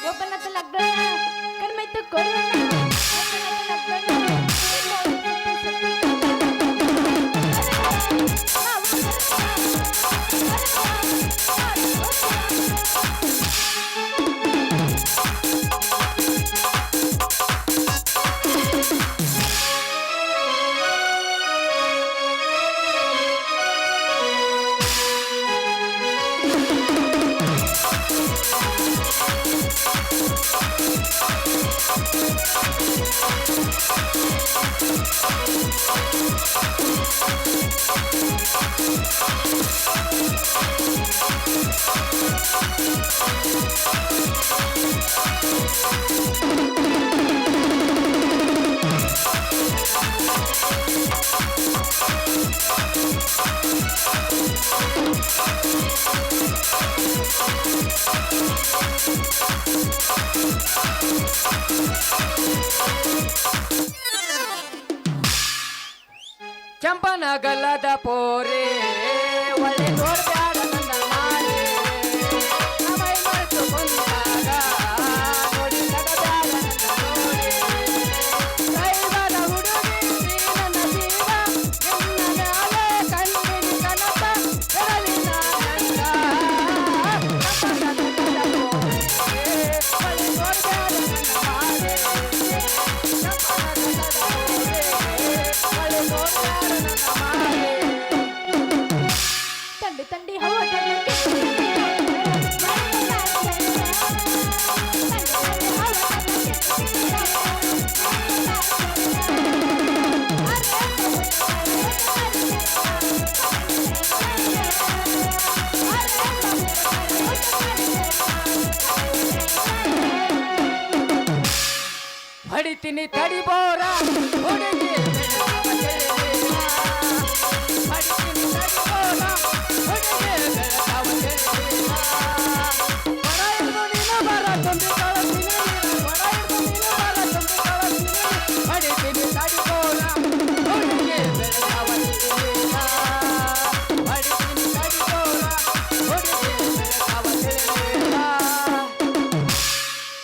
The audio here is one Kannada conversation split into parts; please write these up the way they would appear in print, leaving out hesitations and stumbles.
ಒಬ್ಬನತ್ತ ಲಗ್ನ ಕಡಿಮೆ ಇತ್ತು ಕೊರೋನಾ ಕೆಂಪನಗಲ್ಲದ ಪೋರೆ ಒಳ್ಳೆ ನೋಡ್ಬ್ಯಾಡ ನನ್ನ ಮಾರೆ ಮೈ ಮರೆತು ಬಂದಾಗ ನೋಡಿ ನಗಬ್ಯಾಡ ನನ್ನ ನೋಡೆ ಕೈಬಲ ಹುಡುಗಿ ನನ್ನ ಜೀವ ನಿನ್ನ ಮ್ಯಾಲೆ ಕಣ್ಣಿನ ಕನಸ ಬೆರಳಿನ ನಂದ ಕೆಂಪನಗಲ್ಲದ ಪೋರೆ ಒಳ್ಳೆ ನೋಡ್ಬ್ಯಾಡ ನನ್ನ ಮಾರೆ ಕೆಂಪನಗಲ್ಲದ ಪೋರೆ ಒಳ್ಳೆ ನೋಡ್ಬ್ಯಾಡ ತಂಡಿ ತಂಡಿ ಹೋದ ಹೊಡಿತೀನಿ ತಡಿ ಬೋರ ಹುಡುಗಿ ಹೊಡಿತೀನಿ ತಡಿ ಬೋರ ಹುಡುಗಿ ಬೆಳಕಾವ ಬರ ಇರ್ದು ನೀನು ಬರ ತುಂಬಿ ಕಳಸ್ತೀನಿ ಬರ ಇರ್ದು ನೀನು ಬರ ತುಂಬಿ ಕಳಸ್ತೀನಿ ಹೊಡಿತೀನಿ ತಡಿ ಬೋರ ಹುಡುಗಿ ಬೆಳಕಾವ ಹೊಡಿತೀನಿ ತಡಿ ಬೋರ ಹುಡುಗಿ ಬೆಳಕಾವ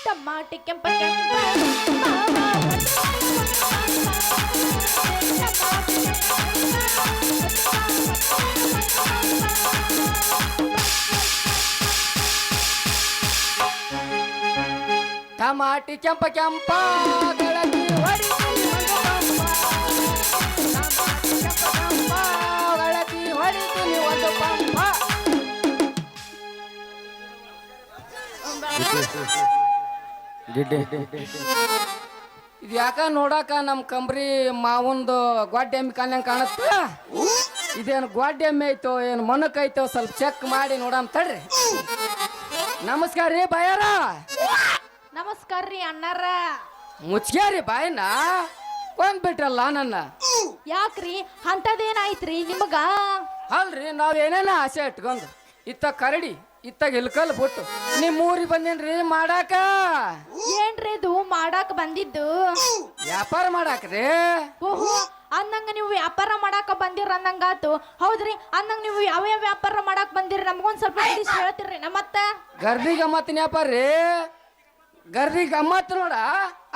ಟಮಾಟಿ ಕೆಂಪ ಕೆಂಪ ಟಮಾಟಿ ಕೆಂಪ ಕೆಂಪ ಗಳತಿ ಹೊಡಿತೀನಿ ಒಂದು ಪಂಪ ಟಮಾಟಿ ಕೆಂಪ ಕೆಂಪ ಗಳತಿ ಹೊಡಿತೀನಿ ಒಂದು ಪಂಪ ಇದು ಯಾಕ ನೋಡಾಕ ನಮ್ಮ ಕಂಬ್ರಿ ಮಾವಂದು ಗೊಡ್ಡ ಎಮ್ಮೆ ಕಾಣ್ಯಂಗೆ ಕಾಣುತ್ತ ಇದೇನು ಗೊಡ್ಡ ಎಮ್ಮೆ ಐತೋ ಏನು ಮನಕ್ ಐತೋ ಸ್ವಲ್ಪ ಚೆಕ್ ಮಾಡಿ ನೋಡಮ್ ತಡ್ರಿ ನಮಸ್ಕಾರ ರೀ ಬಾಯಾರ ನಮಸ್ಕಾರ ರೀ ಅಣ್ಣಾರ ಮುಚ್ಚ್ಯಾರಿ ಬಾಯಿನ ಕೊಂದ್ಬಿಟ್ರಲ್ಲ ನನ್ನ ಯಾಕ್ರಿ ಅಂತದೇನಾಯ್ತ್ರಿ ನಿಮಗ ಅಲ್ರಿ ನಾವ್ ಏನೇನ ಆಸೆ ಇಟ್ಕೊಂಡು ಇತ್ತ ಕರಡಿ ಇತ್ತಾಗ ಇಲ್ಕಲ್ ಬಿಟ್ಟು ನಿಮ್ ಊರಿಗೆ ಬಂದೇನ್ರಿ ಮಾಡಾಕ ಏನ್ರಿ ಇದು ಮಾಡಾಕ ಬಂದಿದ್ದು ವ್ಯಾಪಾರ ಮಾಡಾಕ್ರಿ ಓಹೋ ಅಂದಂಗ ನೀವು ವ್ಯಾಪಾರ ಮಾಡಾಕ ಬಂದಿರ ಅಂದಂಗಾತು ಹೌದ್ರಿ ಅಂದಂಗ ನೀವು ಯಾವ ವ್ಯಾಪಾರ ಮಾಡಾಕ ಬಂದಿರಿ ನಮಗೊಂದ್ ಸ್ವಲ್ಪ ಹೇಳ್ತಿರ್ರಿ ನಮ್ಮತ್ತ ಗರ್ದಿ ಗಮ್ಮತ್ತಿನ ವ್ಯಾಪಾರ ರೀ ಗರ್ದಿ ಗಮ್ಮತ್ ನೋಡ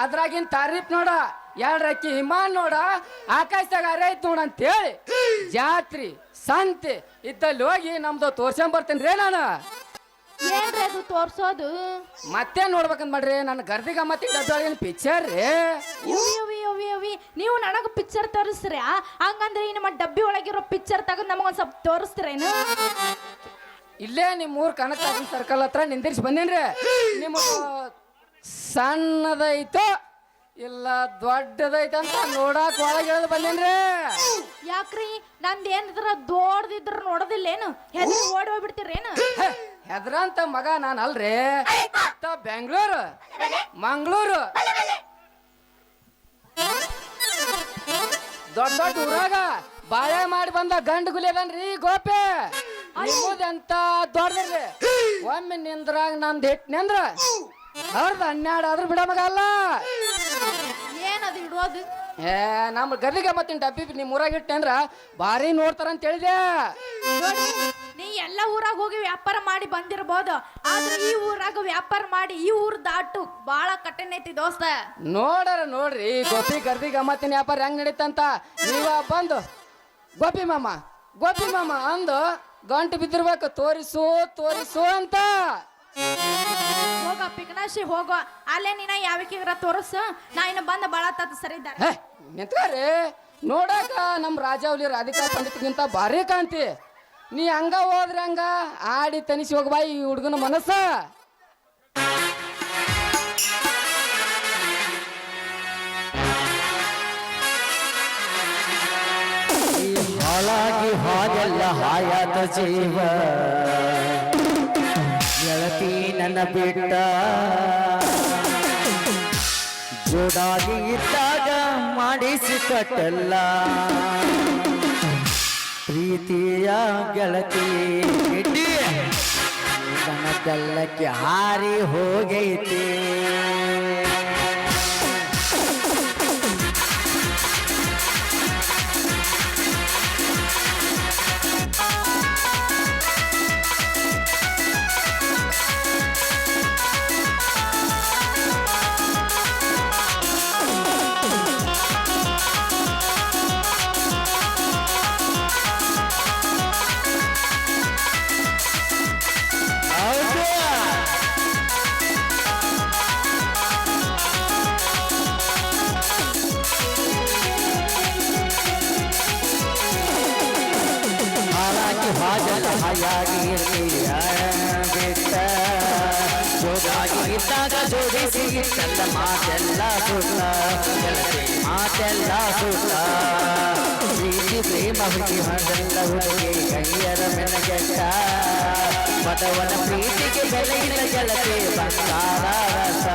ಅದ್ರಾಗಿನ್ ತಾರೀಫ್ ನೋಡ ಎರಡು ಅಕ್ಕಿ ಹಿಮಾನ್ ನೋಡ ಆಕಾಶದಾಗ ಅರೈತ್ ನೋಡ ಅಂತೇಳಿ ಜಾತ್ರಿ ಸಂತೆ ಇದ್ದಲ್ಲಿ ಹೋಗಿ ನಮ್ದು ತೋರ್ಸಂಬ ಬರ್ತೇನ್ರಿ ನಾನು ಏನ್ರಿ ಅದು ತೋರ್ಸೋದು ಮತ್ತೆ ನೋಡ್ಬೇಕಂತ ಮಾಡ್ರಿ ನನ್ನ ಗರ್ದಿ ಗಮ್ಮತ್ತಿನ ಡಬ್ಬಿ ಪಿಕ್ಚರ್ ರೀ ನೀವು ನನಗ ಪಿಕ್ಚರ್ ತೋರಿಸ್ರಿ ಹಂಗಂದ್ರೆ ನಿಮ್ಮ ಡಬ್ಬಿ ಒಳಗಿರೋ ಪಿಕ್ಚರ್ ತಗದ್ ನಮಗೊಂದ್ ಸ್ವಲ್ಪ ತೋರಿಸ್ತೀರೇನು ಇಲ್ಲೇ ನಿಮ್ಮ ಊರ್ ಕನಕ ಸರ್ಕಲ್ ಹತ್ರ ನಿಂದಿರ್ಸಿ ಬಂದೇನ್ರಿ ನಿಮ್ಮ ಸಣ್ಣದೈತೋ ಇಲ್ಲ ದೊಡ್ಡದೈತ ಅಂತ ನೋಡಾಕ ಒಳಗೆ ಹೇಳಿ ಬಂದೇನ್ರಿ ಯಾಕ್ರಿ ನಂದು ಏನಿದ್ರ ದೊಡ್ಡದಿದ್ರ ನೋಡೋದಿಲ್ಲೇನು ಹೆದ್ರಿ ಓಡಿ ಹೋಗ್ಬಿಡ್ತೀರೇನು ಹೆದ್ರಂತ ಮಗ ನಾನು ಅಲ್ರಿ ಬೆಂಗಳೂರು ಮಂಗಳೂರು ದೊಡ್ಡ ದೊಡ್ಡ ಊರಾಗ ಬಾಳೆ ಮಾಡಿ ಬಂದ ಗಂಡು ಗುಲಿ ಅದನ್ರಿ ಗೋಪೆ ನಿಮ್ಮದೆಂತ ದೊಡ್ಡದ್ರಿ ಒಮ್ಮೆ ನಿಂದ್ರಾಗ ನಂದು ಹಿಟ್ ನಿಂದ್ರ ಅವ್ರದ್ದು 12 ಆದ್ರೂ ಬಿಡ ಮಗ ಅಲ್ಲ ಏನದು ಇಡೋದು ನಮ್ಮ ಗದಿಗೆ ಮತ್ತಿನ ಡಬ್ಬಿ ನಿಮ್ಮ ಊರಾಗ ಇಟ್ಟೆ ಅಂದ್ರ ಭಾರಿ ನೋಡ್ತಾರಂತ ಹೇಳಿದೆ ನೋಡಿ ನೀ ಎಲ್ಲ ಊರಾಗ ಹೋಗಿ ವ್ಯಾಪಾರ ಮಾಡಿ ಬಂದಿರ್ಬೋದು, ಆದ್ರೆ ಈ ಊರಾಗ ವ್ಯಾಪಾರ ಮಾಡಿ ಈ ಊರ್ ದಾಟು ಬಾಳ ಕಠಿಣ ಐತಿ ದೋಸ್ತ. ನೋಡ್ರಿ ಗೋಪಿ ಗರ್ದಿ ಗಮ್ಮತ್ತಿನ ವ್ಯಾಪಾರ ಹೆಂಗ್ ನಡೀತಂತ. ನೀವ ಬಂದು ಗೋಪಿ ಮಾಮ ಅಂದು ಗಂಟು ಬಿದ್ದಿರ್ಬೇಕು, ತೋರಿಸು ಅಂತ. ಹೋಗ ಪಿಕ್ನಾಶಿ ಹೋಗೋ, ಅಲ್ಲೇ ನೀನ ಯಾವಕ್ಕಿಗ್ರ ತೋರಿಸು, ನಾ ಇನ್ನು ಬಂದ ಬಾಳ ತತ್ ಸರಿ ಇದ್ದಾರೆ. ನಿಂತ್ಕಾರಿ ನೋಡಾಕ ನಮ್ ರಾಜಾವಲಿ ರಾಧಿಕಾ ಪಂಡಿತ್ಗಿಂತ ಭಾರಿ ಕಾಂತಿ. ನೀ ಹಂಗ ಹೋದ್ರೆ ಹಂಗ ಆಡಿ ತನಿಸಿ ಹೋಗ್ಬಾ ಈ ಹುಡುಗನ ಮನಸ್ಸ. ಹಾಳಾಗಿ ಹಾಗೆಲ್ಲ ಹಾಯಾತ ಜೀವ ಗೆಳತಿ ನನ್ನ ಬಿಟ್ಟ ಜೋಡಾಗಿ ಇದ್ದಾಗ ಮಾಡಿಸಿ ಕಟ್ಟಲ್ಲ ಪ್ರೀತಿಯ ಗೆಳತಿ ನನ್ನ ಬೆಲ್ಲಕ್ಕೆ ಹಾರಿ ಹೋಗೈತಿ. ಬಿಟ್ಟ ಜೋಗಾಗಿ ಇದ್ದಾಗ ಜೋಡಿಸಿ ಚಂದ ಮಾತೆಲ್ಲ ಸುತ್ತ ಮಾತೆಲ್ಲ ಸುತ್ತ ಪ್ರೀತಿ ಪ್ರೇಮ ಹುಡುಗಿ ಹೊಂದಲ್ಲ ಹುಡುಗಿ ಕೈಯರ ಮೆನಗೆಟ್ಟ ಮತವನ ಪ್ರೀತಿಗೆ ಬೆಲೆಯಿಲ್ಲ ಗೆಳತಿ ಬಂಗಾರ ರಸ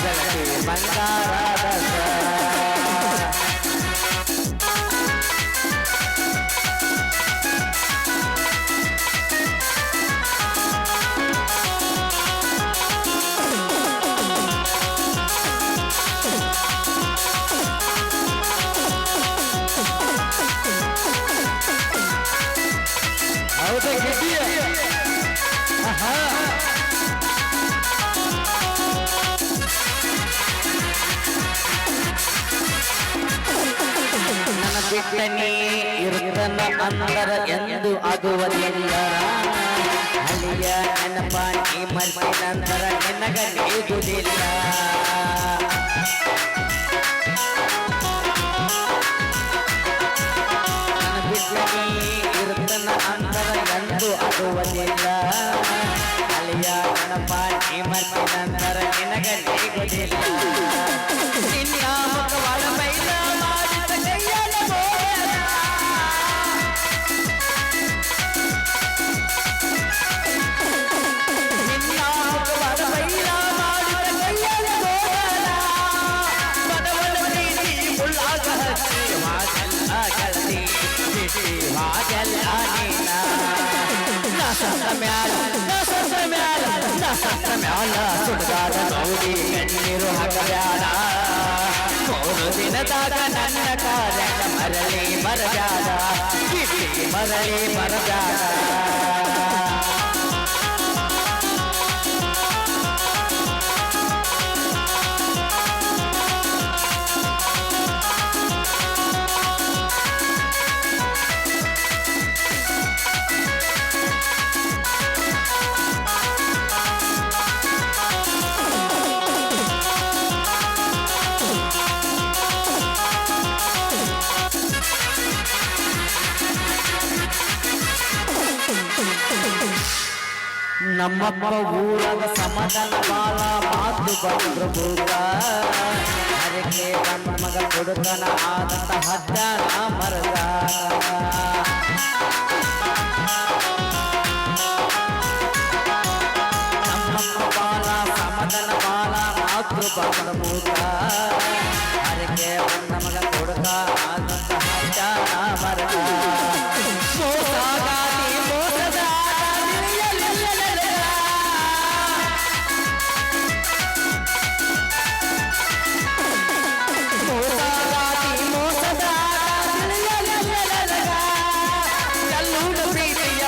ಗೆಳತಿ ಬಂಗಾರ ರಸ. ನನ್ನ ಬಿಟ್ಟನಿ ಇರುತ್ತನ ಅಂದರ ಎಂದು ಆಗುವುದಿಲ್ಲ ಹಳಿಯ ನೆನಪ ನೀ ಮರ್ತಿ ನಂತರ ನಿನಗ ನೀಗುವುದಿಲ್ಲ. ನನ್ನ ಬಿಟ್ಟನಿ ಇರುತ್ತನ ಅಂದರ ಎಂದು ಆಗುವುದಿಲ್ಲ ಹಳಿಯ ನೆನಪ ನೀ ಮರ್ತಿ ನಂತರ ನಿನಗ ನೀಗುವುದಿಲ್ಲ. ನಿನ್ನ ಮುಖವಾಡ ಬೈಲ ಮಾಡಿದ ಕೈಯಲ್ಲ ಬೋಯಲ ನಿನ್ನ ಮುಖವಾಡ ಬೈಲ ಮಾಡಿದ ಕೈಯಲ್ಲ ಬೋಯಲ ಮನವನ ಪ್ರೀತಿ ಮುಳ್ಳಾಗ ಹಸಿವಾಗೆಲ್ಲ ಗೆಳತಿ ಬಿಸಿವಾಗೆಲ್ಲ ನೀನ ನಸದ ಮ್ಯಾಲ ಸುಡಗಾದ ನೋಡಿ ಕಣ್ಣೀರು ಹಾಕಬ್ಯಾಡ ಮೂರು ದಿನದಾಗ ನನ್ನ ಕಾರ್ಯ ಮರಳಿ ಮರಬ್ಯಾಡ ಬಿಸಿ ಮರಳಿ ಮರಬ್ಯಾಡ. ನಮ್ಮಪ್ಪ ಊರಾಗ ಸಮಾಧಾನ ಬಾಳ ಮಾತು ಬಂದ್ರು ಭೂಗ ಹರಕೆ ನಮ್ಮ ಮಗ ಕೊಡುಕನ ಆದಂತ ಹದ್ದಾನ ಮರದ ನಮ್ಮಪ್ಪ ಬಾಳ ಸಮಾಧಾನ ಬಾಳ ಮಾತು ಬಂದ್ರು ಭೂಗ ಹರಕೆ ನಮ್ಮ ಮಗ ಕೊಡುಕ ಆದಂತ ಹದ್ದಾನ ಮರದ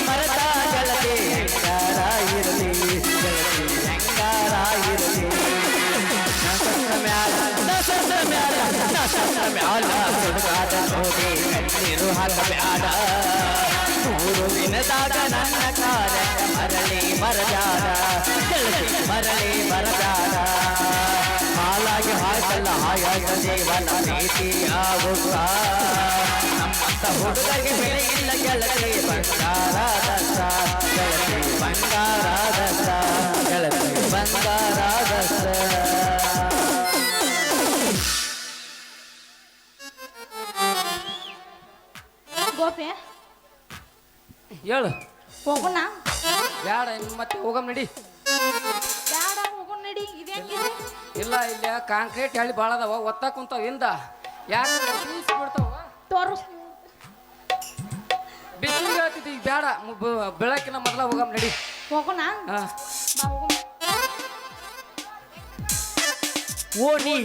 ಮರದ ಶಾಸ್ತ್ರ ಮ್ಯಾಲ ಹುಡುಗಾಟ ನೋಡಿ ಕಣ್ಣೀರು ಹಾಕಬ್ಯಾಡ 3 ದಿನದಾಗ ನನ್ನ ಕಾರ್ಯ ಮರಳಿ ಬರಜಾಡ ಗೆಳತಿ ಮರಳಿ ಬರಜಾಡ ಹಾಲಾಗಿ ಹಾಕಲ್ಲ ಹಾಯಾಗ ಜೀವನ ಪ್ರೀತಿ ಆಗುತ್ತ ನಮ್ಮಂತ ಹುಡುಗರಿಗೆ ಬೆಲೆ ಇಲ್ಲ ಗೆಳತಿ ಬಂಗಾರದತ್ತ ಗೆಳತಿ ಬಂಗಾರದತ್ತ ಗೆಳತಿ ಬಂಗಾರದತ್ತ ಗೋಪಿ ಹೇಳು ಹೋಗೋಣ ಬ್ಯಾಡ ಇನ್ನು ಮತ್ತೆ ಹೋಗಮ್ ನಡಿ ಬ್ಯಾಡ ಹೋಗೋಣ ನಡಿ ಇದೇಂಗಿದೆ ಇಲ್ಲ ಇಲ್ಲ ಕಾಂಕ್ರೀಟ್ ಹೇಳಿ ಭಾಳ ಅದಾವ ಒತ್ತ ಕುಂತಾವ ಹಿಂದ ಯಾಕಂದ್ರೆ ಬಿಡ್ತಾವ ತೋರಿಸ್ ಬಿಸಿಲು ಹೇಳ್ತಿದ್ದಿ ಈಗ ಬ್ಯಾಡ ಬೆಳಕಿನ ಮೊದಲ ಹೋಗಮ್ ನಡಿ ಹೋಗೋಣ ಹಾ ಬಾ ಹೋಗೋಣ ಓ ನೀ